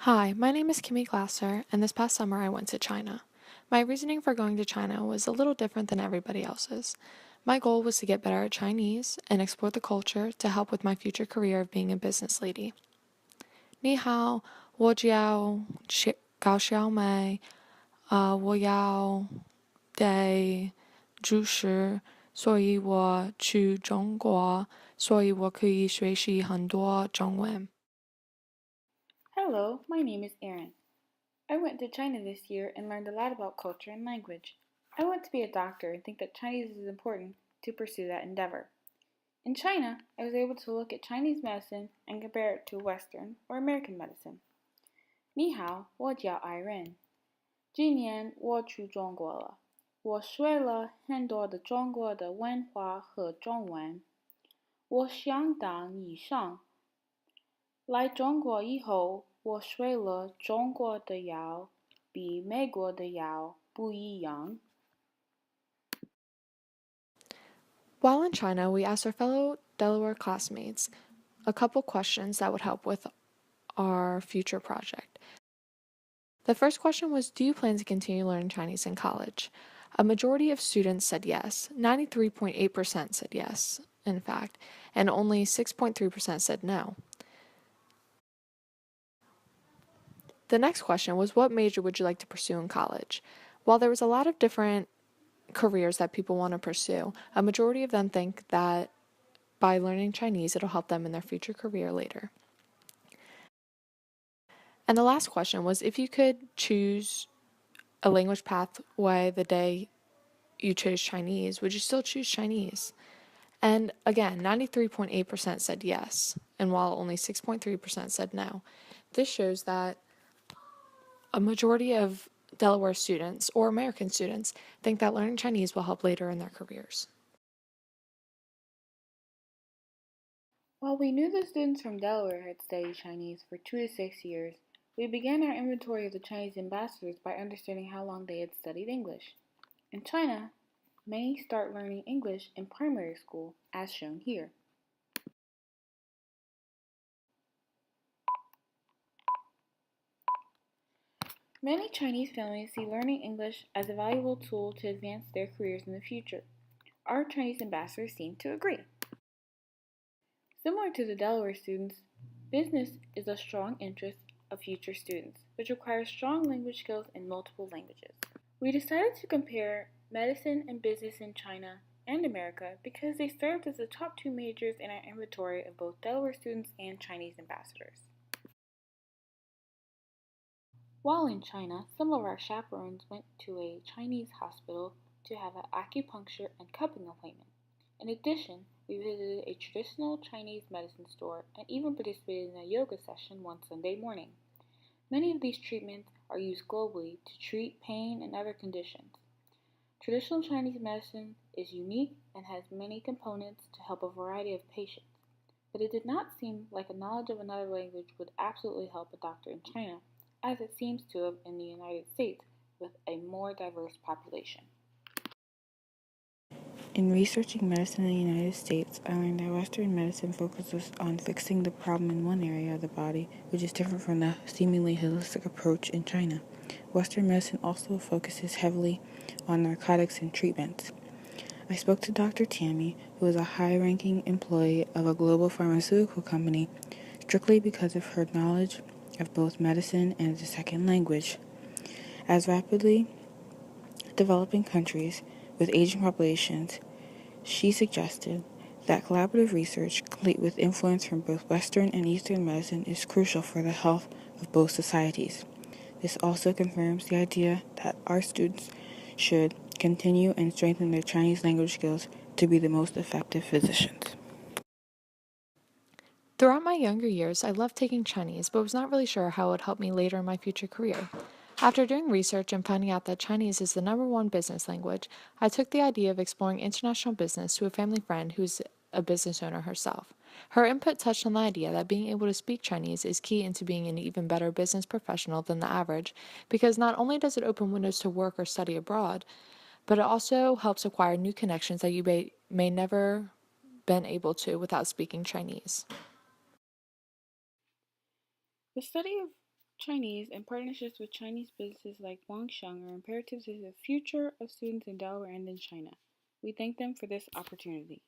Hi, my name is Kimmy Glasser, and this past summer I went to China. My reasoning for going to China was a little different than everybody else's. My goal was to get better at Chinese and explore the culture to help with my future career of being a business lady. 你好，我叫高小美，我要得主食，所以我去中国，所以我可以学习很多中文。Hello, my name is Eryne. I went to China this year and learned a lot about culture and language. I want to be a doctor and think that Chinese is important to pursue that endeavor. In China, I was able to look at Chinese medicine and compare it to Western or American medicine. 你好，我叫 Eryne。今年我去中国了，我学了很多的中国的文化和中文。我想当医生。来中国以后，我学了中国的药比美国的药不一样。While in China, we asked our fellow Delaware classmates a couple questions that would help with our future project. The first question was, do you plan to continue learning Chinese in college? A majority of students said yes. 93.8% said yes, in fact, and only 6.3% said no. The next question was, what major would you like to pursue in college? While there was a lot of different careers that people want to pursue, a majority of them think that by learning Chinese, it'll help them in their future career later. And the last question was, if you could choose a language pathway the day you chose Chinese, would you still choose Chinese? And again, 93.8% said yes, and while only 6.3% said no. This shows that a majority of Delaware students or American students think that learning Chinese will help later in their careers. While we knew the students from Delaware had studied Chinese for 2 to 6 years, we began our inventory of the Chinese ambassadors by understanding how long they had studied English. In China, many start learning English in primary school, as shown here. Many Chinese families see learning English as a valuable tool to advance their careers in the future. Our Chinese ambassadors seem to agree. Similar to the Delaware students, business is a strong interest of future students, which requires strong language skills in multiple languages. We decided to compare medicine and business in China and America because they served as the top two majors in our inventory of both Delaware students and Chinese ambassadors. While in China, some of our chaperones went to a Chinese hospital to have an acupuncture and cupping appointment. In addition, we visited a traditional Chinese medicine store and even participated in a yoga session one Sunday morning. Many of these treatments are used globally to treat pain and other conditions. Traditional Chinese medicine is unique and has many components to help a variety of patients, but it did not seem like a knowledge of another language would absolutely help a doctor in China, as it seems to have in the United States with a more diverse population. In researching medicine in the United States, I learned that Western medicine focuses on fixing the problem in one area of the body, which is different from the seemingly holistic approach in China. Western medicine also focuses heavily on narcotics and treatments. I spoke to Dr. Tammy, who is a high-ranking employee of a global pharmaceutical company, strictly because of her knowledge of both medicine and as a second language. As rapidly developing countries with aging populations, she suggested that collaborative research, complete with influence from both Western and Eastern medicine, is crucial for the health of both societies. This also confirms the idea that our students should continue and strengthen their Chinese language skills to be the most effective physicians. Throughout my younger years, I loved taking Chinese, but was not really sure how it would help me later in my future career. After doing research and finding out that Chinese is the number one business language, I took the idea of exploring international business to a family friend who's a business owner herself. Her input touched on the idea that being able to speak Chinese is key into being an even better business professional than the average, because not only does it open windows to work or study abroad, but it also helps acquire new connections that you may never been able to without speaking Chinese. The study of Chinese and partnerships with Chinese businesses like Guangxiang are imperative to the future of students in Delaware and in China. We thank them for this opportunity.